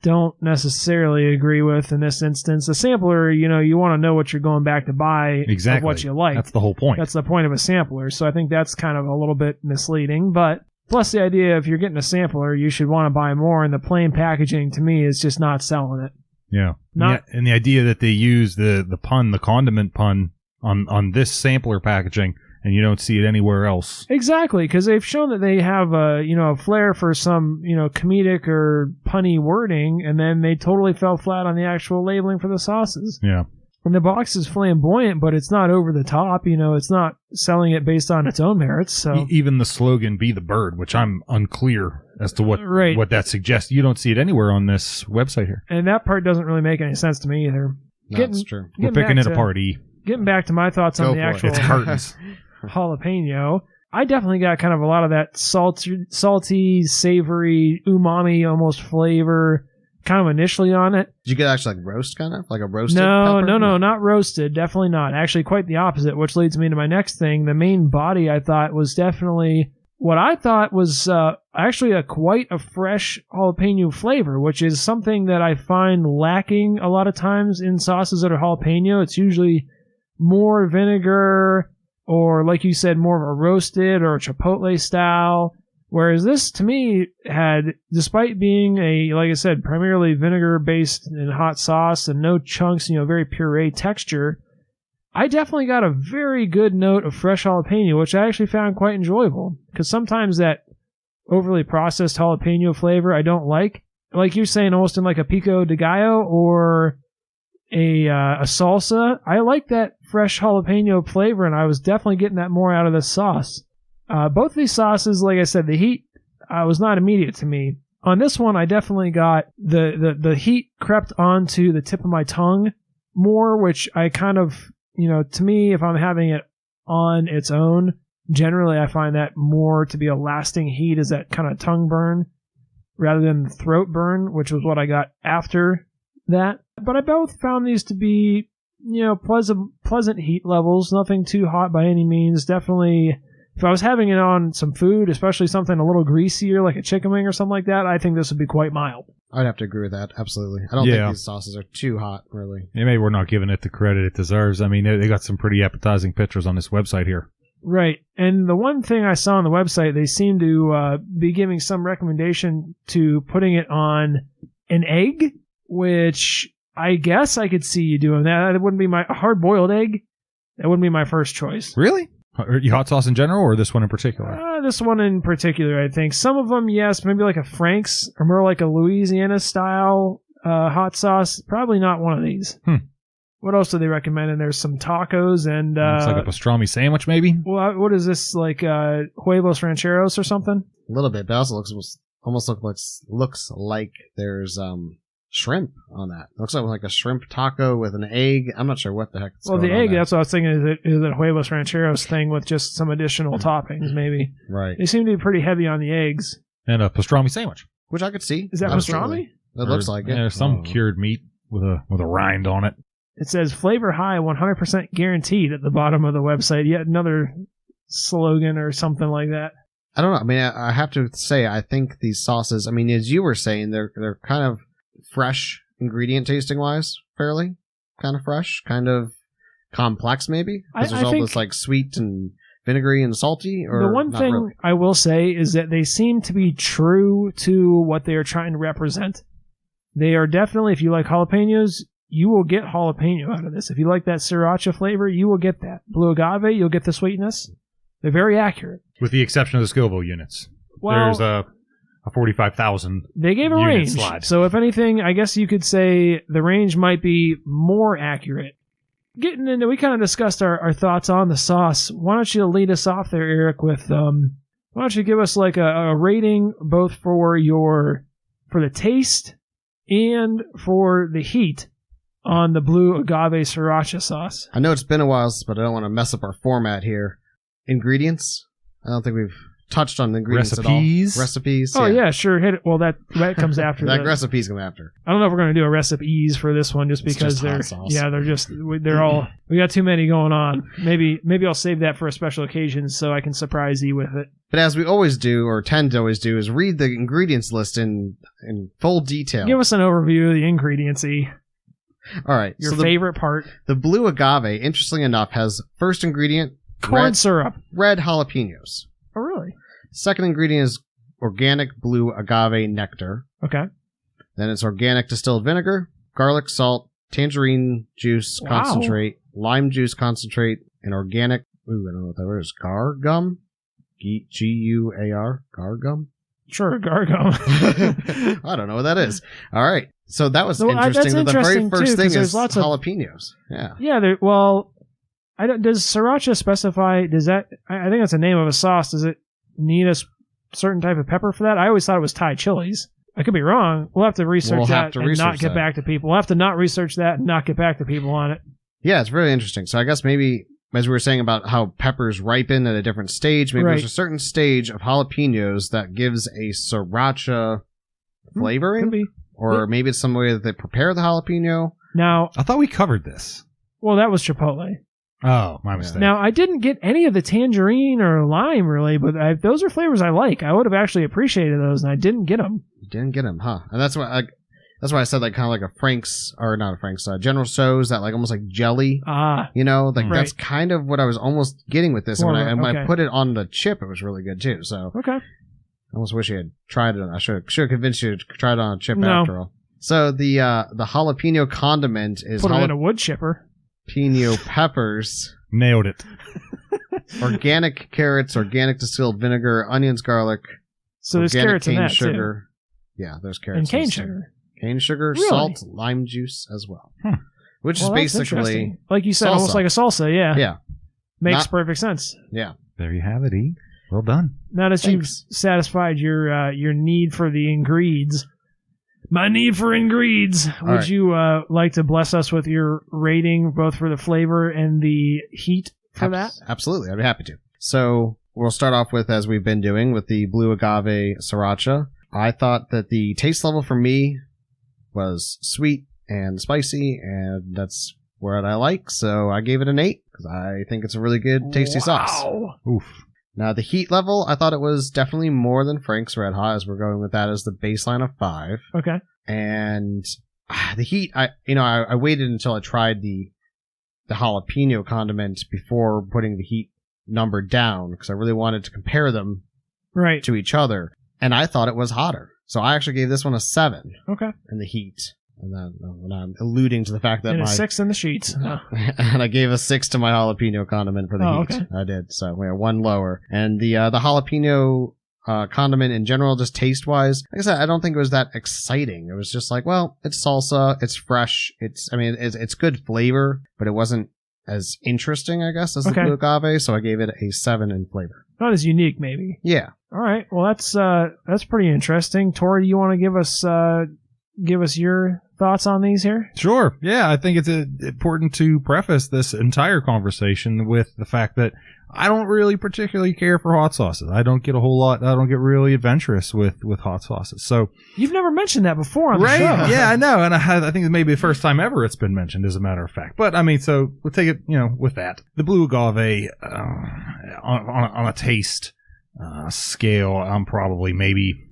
don't necessarily agree with in this instance. A sampler, you want to know what you're going back to buy, exactly. Of what you like. That's the whole point. That's the point of a sampler. So I think that's kind of a little bit misleading. But plus the idea, if you're getting a sampler, you should want to buy more, and the plain packaging to me is just not selling it. Yeah. And the idea that they use the condiment pun on this sampler packaging, and you don't see it anywhere else. Exactly, because they've shown that they have a flair for some comedic or punny wording, and then they totally fell flat on the actual labeling for the sauces. Yeah. And the box is flamboyant, but it's not over the top. It's not selling it based on its own merits. So even the slogan "Be the Bird," which I'm unclear as to what that suggests. You don't see it anywhere on this website here. And that part doesn't really make any sense to me either. That's true. We're picking it apart. Getting back to my thoughts on the actual it's curtains. jalapeno, I definitely got kind of a lot of that salty, savory, umami almost flavor kind of initially on it. Did you get actually like roast kind of? Like a roasted pepper? No, not roasted. Definitely not. Actually quite the opposite, which leads me to my next thing. The main body I thought was definitely what I thought was actually quite a fresh jalapeno flavor, which is something that I find lacking a lot of times in sauces that are jalapeno. It's usually more vinegar, or like you said, more of a roasted or a chipotle style. Whereas this, to me, had, despite being like I said, primarily vinegar-based and hot sauce and no chunks, very puree texture, I definitely got a very good note of fresh jalapeno, which I actually found quite enjoyable. Because sometimes that overly processed jalapeno flavor I don't like. Like you're saying, almost in like a pico de gallo or a salsa. I like that fresh jalapeno flavor, and I was definitely getting that more out of this sauce. Both these sauces, like I said, the heat was not immediate to me. On this one, I definitely got the heat crept onto the tip of my tongue more, which I kind of, to me, if I'm having it on its own, generally I find that more to be a lasting heat, is that kind of tongue burn rather than throat burn, which was what I got after that. But I both found these to be, pleasant heat levels, nothing too hot by any means. Definitely, if I was having it on some food, especially something a little greasier like a chicken wing or something like that, I think this would be quite mild. I'd have to agree with that, absolutely. I don't think these sauces are too hot, really. Yeah, maybe we're not giving it the credit it deserves. I mean, they got some pretty appetizing pictures on this website here. Right. And the one thing I saw on the website, they seem to be giving some recommendation to putting it on an egg, which I guess I could see you doing that. That wouldn't be a hard-boiled egg. That wouldn't be my first choice. Really? Hot sauce in general, or this one in particular? This one in particular, I think. Some of them, yes, maybe like a Frank's or more like a Louisiana-style hot sauce. Probably not one of these. What else do they recommend? And there's some tacos and... it's like a pastrami sandwich, maybe? Well, what is this, like huevos rancheros or something? A little bit, but it also looks like there's shrimp on that. It looks like a shrimp taco with an egg. I'm not sure what the heck it's the egg, that's what I was thinking, is it huevos rancheros thing with just some additional toppings, maybe. Right. They seem to be pretty heavy on the eggs. And a pastrami sandwich. Which I could see. Is that pastrami? It looks like it. There's some cured meat with a rind on it. It says flavor high, 100% guaranteed at the bottom of the website. Yet another slogan or something like that. I don't know. I mean, I have to say, I think these sauces, I mean, as you were saying, they're kind of fresh ingredient tasting wise, fairly kind of fresh, kind of complex maybe, because there's all this like sweet and vinegary and salty. Or the one thing really? I will say is that they seem to be true to what they are trying to represent. They are definitely, if you like jalapenos, you will get jalapeno out of this. If you like that sriracha flavor, you will get that. Blue agave, you'll get the sweetness. They're very accurate. With the exception of the Scoville units. Well, there's a 45,000 They gave a range. Slide. So if anything, I guess you could say the range might be more accurate. Getting into, we kind of discussed our thoughts on the sauce. Why don't you lead us off there, Eric, with, why don't you give us like a rating both for the taste and for the heat on the blue agave sriracha sauce. I know it's been a while, but I don't want to mess up our format here. Ingredients? I don't think we've touched on the ingredients at all. Recipes? Oh, yeah, sure. Hit it. Well, that comes after. That recipes come after. I don't know if we're going to do a recipes for this one just because they're all, we got too many going on. Maybe I'll save that for a special occasion so I can surprise you with it. But as we always do, or tend to always do, is read the ingredients list in full detail. Give us an overview of the ingredients-y. All right. Your favorite part. The blue agave, interestingly enough, has first ingredient, corn syrup. Red jalapenos. Oh, really? Second ingredient is organic blue agave nectar. Okay. Then it's organic distilled vinegar, garlic salt, tangerine juice concentrate, lime juice concentrate, and organic, I don't know what that word is, gar gum? G-U-A-R? Gar gum? Sure, gar gum. I don't know what that is. All right. So that was interesting. The very first thing is jalapenos. Yeah. Yeah, does Sriracha specify, I think that's the name of a sauce. Does it need a certain type of pepper for that? I always thought it was Thai chilies. I could be wrong. We'll have to research that and not get back to people. We'll have to not research that and not get back to people on it. Yeah, it's really interesting. So I guess maybe, as we were saying about how peppers ripen at a different stage, maybe there's a certain stage of jalapenos that gives a Sriracha flavoring. Could be. Or maybe it's some way that they prepare the jalapeno. Now, I thought we covered this. Well, that was Chipotle. Oh, my mistake. Now, I didn't get any of the tangerine or lime, really, but those are flavors I like. I would have actually appreciated those, and I didn't get them. You didn't get them, huh? And that's why I said like kind of like a Frank's, or not a Frank's, General Tso's, that like almost like jelly. That's kind of what I was almost getting with this. And when I put it on the chip, it was really good too. So okay. I almost wish you had tried it. I should have convinced you to try it on a chip after all. So the jalapeno condiment is put it in a wood chipper. Jalapeno peppers. Nailed it. Organic carrots, organic distilled vinegar, onions, garlic. So there's carrots in that sugar. Too. Yeah, there's carrots. And cane sugar. Cane sugar, really? Salt, lime juice as well. Which is basically, like you said, salsa. Almost like a salsa. Yeah. Yeah. Makes perfect sense. Yeah. There you have it, E. Well done. Now that you've satisfied your need for the ingredients, my need for ingredients, would you like to bless us with your rating, both for the flavor and the heat for that? Absolutely. I'd be happy to. So we'll start off with, as we've been doing, with the blue agave sriracha. I thought that the taste level for me was sweet and spicy, and that's what I like. So I gave it an 8 because I think it's a really good, tasty sauce. Oof. Now, the heat level, I thought it was definitely more than Frank's Red Hot, as we're going with that as the baseline of 5. Okay. And the heat, I waited until I tried the jalapeno condiment before putting the heat number down, because I really wanted to compare them to each other. And I thought it was hotter. So I actually gave this one a 7. Okay. In the heat. And then when I'm alluding to the fact that a 6 in the sheets. And I gave a 6 to my jalapeno condiment for the heat. Okay. I did. So we are 1 lower. And the jalapeno condiment in general, just taste wise, like I said, I don't think it was that exciting. It was just like, well, it's salsa, it's fresh, it's good flavor, but it wasn't as interesting, I guess, as the blue agave. So I gave it a 7 in flavor. Not as unique, maybe. Yeah. All right. Well, that's pretty interesting. Tori, do you want to give us your thoughts on these here? Sure. Yeah, I think it's important to preface this entire conversation with the fact that I don't really particularly care for hot sauces. I don't get really adventurous with hot sauces. So you've never mentioned that before on the show. Yeah, I know. And I think it may be the first time ever it's been mentioned, as a matter of fact. But I mean, so we'll take it, with that. The blue agave, on a taste, scale, I'm probably maybe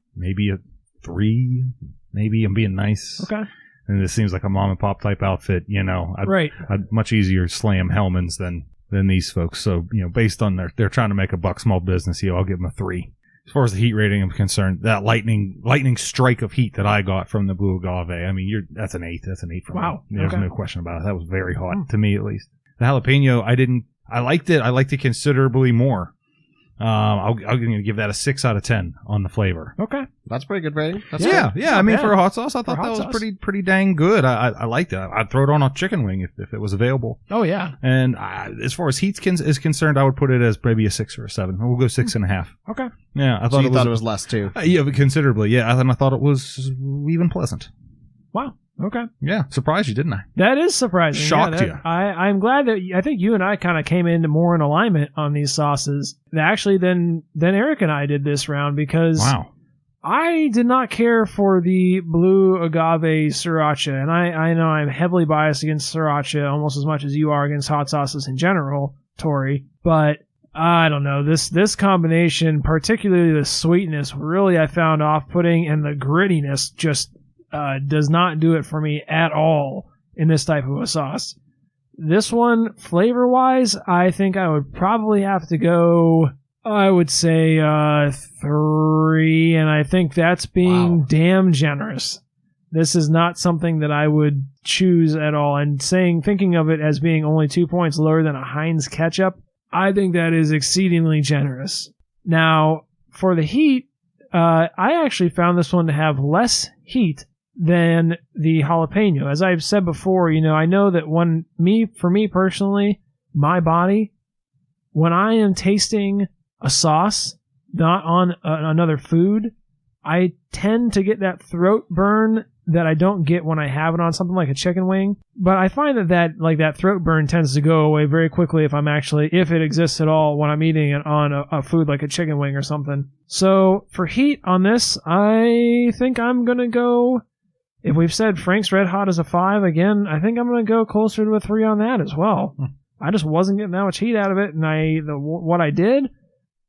a 3. Maybe I'm being nice. Okay. And this seems like a mom and pop type outfit. I'd much easier slam Hellman's than these folks. So, based on they're trying to make a buck, small business, I'll give them a 3. As far as the heat rating is concerned, that lightning strike of heat that I got from the Blue Agave, I mean, that's an 8. That's an 8 for me. Wow. There's no question about it. That was very hot to me, at least. The jalapeno, I liked it. I liked it considerably more. I'm going to give that a 6 out of 10 on the flavor. Okay. That's pretty good rating. That's yeah. good. Yeah. I mean, for a hot sauce, I For thought that was sauce. pretty dang good. I liked it. I'd throw it on a chicken wing if it was available. Oh, yeah. And as far as heat is concerned, I would put it as maybe a 6 or a 7. We'll go 6.5. Okay. Yeah. I So thought you thought it was less, too. Yeah, but considerably. Yeah. I thought it was even pleasant. Wow. Okay. Yeah. Surprised you, didn't I? That is surprising. Shocked you. I'm glad that I think you and I kind of came into more in alignment on these sauces. Actually, than Eric and I did this round because Wow. I did not care for the Blue Agave Sriracha, and I know I'm heavily biased against Sriracha almost as much as you are against hot sauces in general, Tori. But I don't know, this combination, particularly the sweetness, really I found off-putting, and the grittiness just does not do it for me at all in this type of a sauce. This one, flavor-wise, I think I would probably have to go, I would say 3, and I think that's being damn generous. This is not something that I would choose at all. And thinking of it as being only 2 points lower than a Heinz ketchup, I think that is exceedingly generous. Now, for the heat, I actually found this one to have less heat than the jalapeno. As I've said before, I know that for me personally, my body, when I am tasting a sauce, not on another food, I tend to get that throat burn that I don't get when I have it on something like a chicken wing. But I find that throat burn tends to go away very quickly if it exists at all when I'm eating it on a food like a chicken wing or something. So for heat on this, I think I'm going to go, if we've said Frank's Red Hot is a 5, again, I think I'm going to go closer to a 3 on that as well. I just wasn't getting that much heat out of it, and what I did,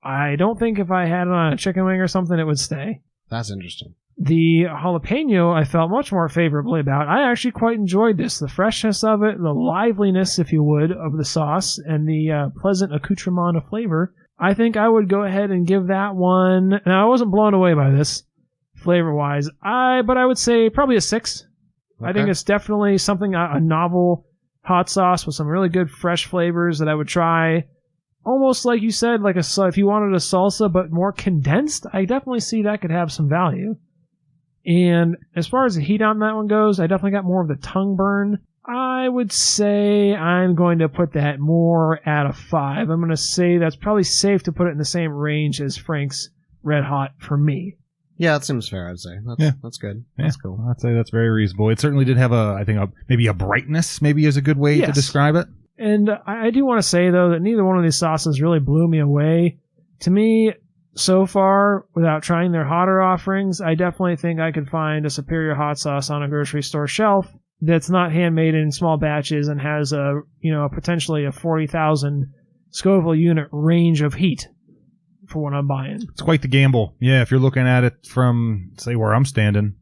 I don't think if I had it on a chicken wing or something, it would stay. That's interesting. The jalapeno I felt much more favorably about. I actually quite enjoyed this. The freshness of it, the liveliness, if you would, of the sauce, and the pleasant accoutrement of flavor. I think I would go ahead and give that one... Now, I wasn't blown away by this, flavor-wise, but I would say probably a 6. Okay. I think it's definitely something, a novel hot sauce with some really good fresh flavors that I would try. Almost like you said, if you wanted a salsa but more condensed, I definitely see that could have some value. And as far as the heat on that one goes, I definitely got more of the tongue burn. I would say I'm going to put that more at a 5. I'm going to say that's probably safe to put it in the same range as Frank's Red Hot for me. Yeah, that seems fair, I'd say. That's good. Yeah, that's cool. I'd say that's very reasonable. It certainly did have maybe a brightness, maybe is a good way to describe it. And I do want to say, though, that neither one of these sauces really blew me away. To me, so far, without trying their hotter offerings, I definitely think I could find a superior hot sauce on a grocery store shelf that's not handmade in small batches and has potentially a 40,000 Scoville unit range of heat for what I'm buying. It's quite the gamble. Yeah, if you're looking at it from, say, where I'm standing,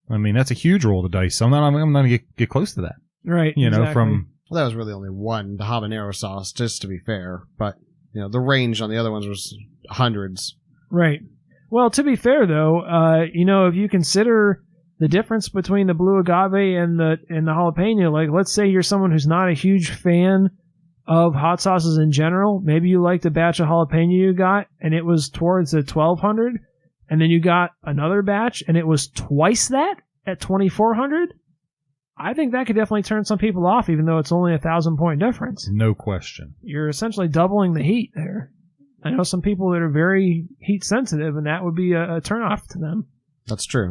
I mean, that's a huge roll of the dice. So I'm not going to get close to that. Right. From... Well, that was really only one, the habanero sauce, just to be fair. But, the range on the other ones was hundreds. Right. Well, to be fair, though, if you consider the difference between the Blue Agave and the jalapeno, like, let's say you're someone who's not a huge fan of hot sauces in general. Maybe you liked a batch of jalapeno you got, and it was towards the 1,200, and then you got another batch, and it was twice that at 2,400. I think that could definitely turn some people off, even though it's only a 1,000-point difference. No question. You're essentially doubling the heat there. I know some people that are very heat sensitive, and that would be a turnoff to them. That's true.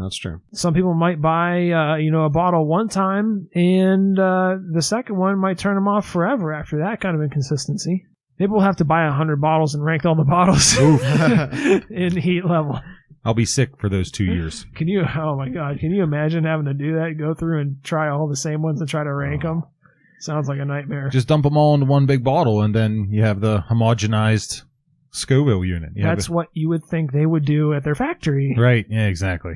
Some people might buy, a bottle one time, and the second one might turn them off forever after that kind of inconsistency. Maybe we'll have to buy 100 bottles and rank all the bottles in heat level. I'll be sick for those 2 years. Oh my God, can you imagine having to do that? Go through and try all the same ones and try to rank them? Sounds like a nightmare. Just dump them all into one big bottle, and then you have the homogenized Scoville unit. Yeah, That's what you would think they would do at their factory. Right. Yeah, exactly.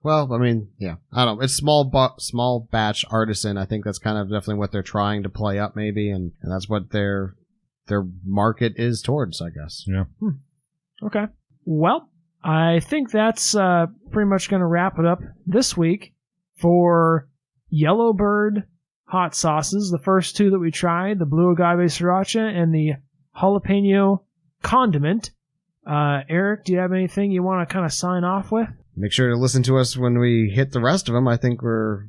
Well, I mean, yeah, I don't know. It's small batch artisan. I think that's kind of definitely what they're trying to play up, maybe, and that's what their market is towards, I guess. Yeah. Okay. Well, I think that's pretty much going to wrap it up this week for YellowBird hot sauces. The first two that we tried, the blue agave sriracha and the jalapeno condiment. Eric, do you have anything you want to kind of sign off with? Make sure to listen to us when we hit the rest of them. I think we're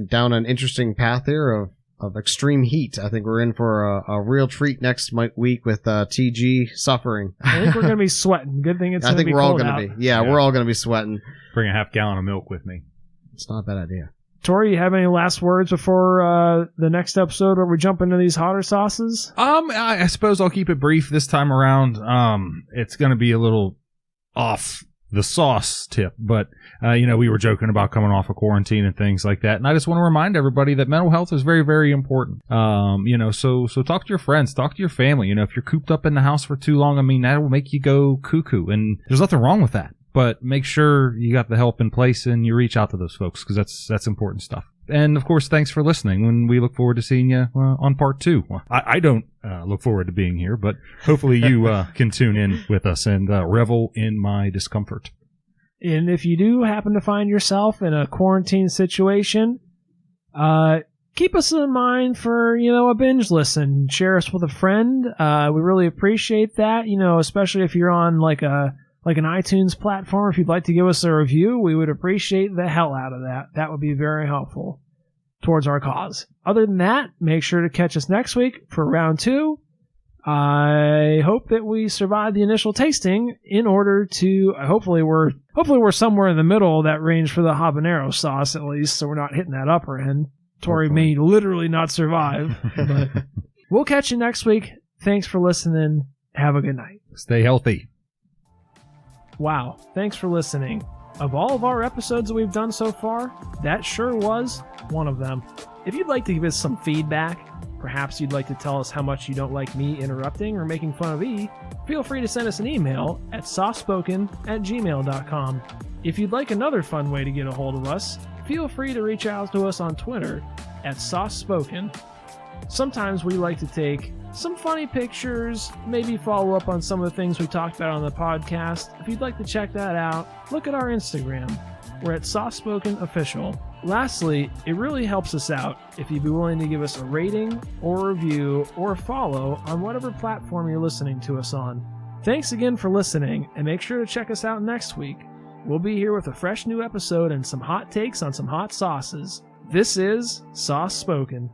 down an interesting path here of extreme heat. I think we're in for a real treat next week with TG suffering. I think we're going to be sweating. Good thing it's going to be cold out. I think we're all going to be. Yeah, we're all going to be sweating. Bring a half gallon of milk with me. It's not a bad idea. Tori, you have any last words before the next episode where we jump into these hotter sauces? I suppose I'll keep it brief this time around. It's going to be a little off the sauce tip, but we were joking about coming off of quarantine and things like that, and I just want to remind everybody that mental health is very, very important. So talk to your friends, talk to your family. If you're cooped up in the house for too long, I mean, that will make you go cuckoo, and there's nothing wrong with that. But make sure you got the help in place and you reach out to those folks, because that's important stuff. And of course, thanks for listening. And we look forward to seeing you on part 2. Well, I don't look forward to being here, but hopefully you can tune in with us and revel in my discomfort. And if you do happen to find yourself in a quarantine situation, keep us in mind for, a binge listen. Share us with a friend. We really appreciate that, especially if you're on like an iTunes platform. If you'd like to give us a review, we would appreciate the hell out of that. That would be very helpful towards our cause. Other than that, make sure to catch us next week for round 2. I hope that we survive the initial tasting in order to hopefully we're somewhere in the middle of that range for the habanero sauce, at least, so we're not hitting that upper end. Tori may literally not survive, but we'll catch you next week. Thanks for listening. Have a good night. Stay healthy. Wow, thanks for listening. Of all of our episodes that we've done so far, that sure was one of them. If you'd like to give us some feedback, perhaps you'd like to tell us how much you don't like me interrupting or making fun of E, feel free to send us an email at softspoken@gmail.com. If you'd like another fun way to get a hold of us, feel free to reach out to us on Twitter at softSpoken. Sometimes we like to take some funny pictures, maybe follow up on some of the things we talked about on the podcast. If you'd like to check that out, look at our Instagram. We're at SoftSpokenOfficial. Lastly, it really helps us out if you'd be willing to give us a rating or a review or a follow on whatever platform you're listening to us on. Thanks again for listening, and make sure to check us out next week. We'll be here with a fresh new episode and some hot takes on some hot sauces. This is Sauce Spoken.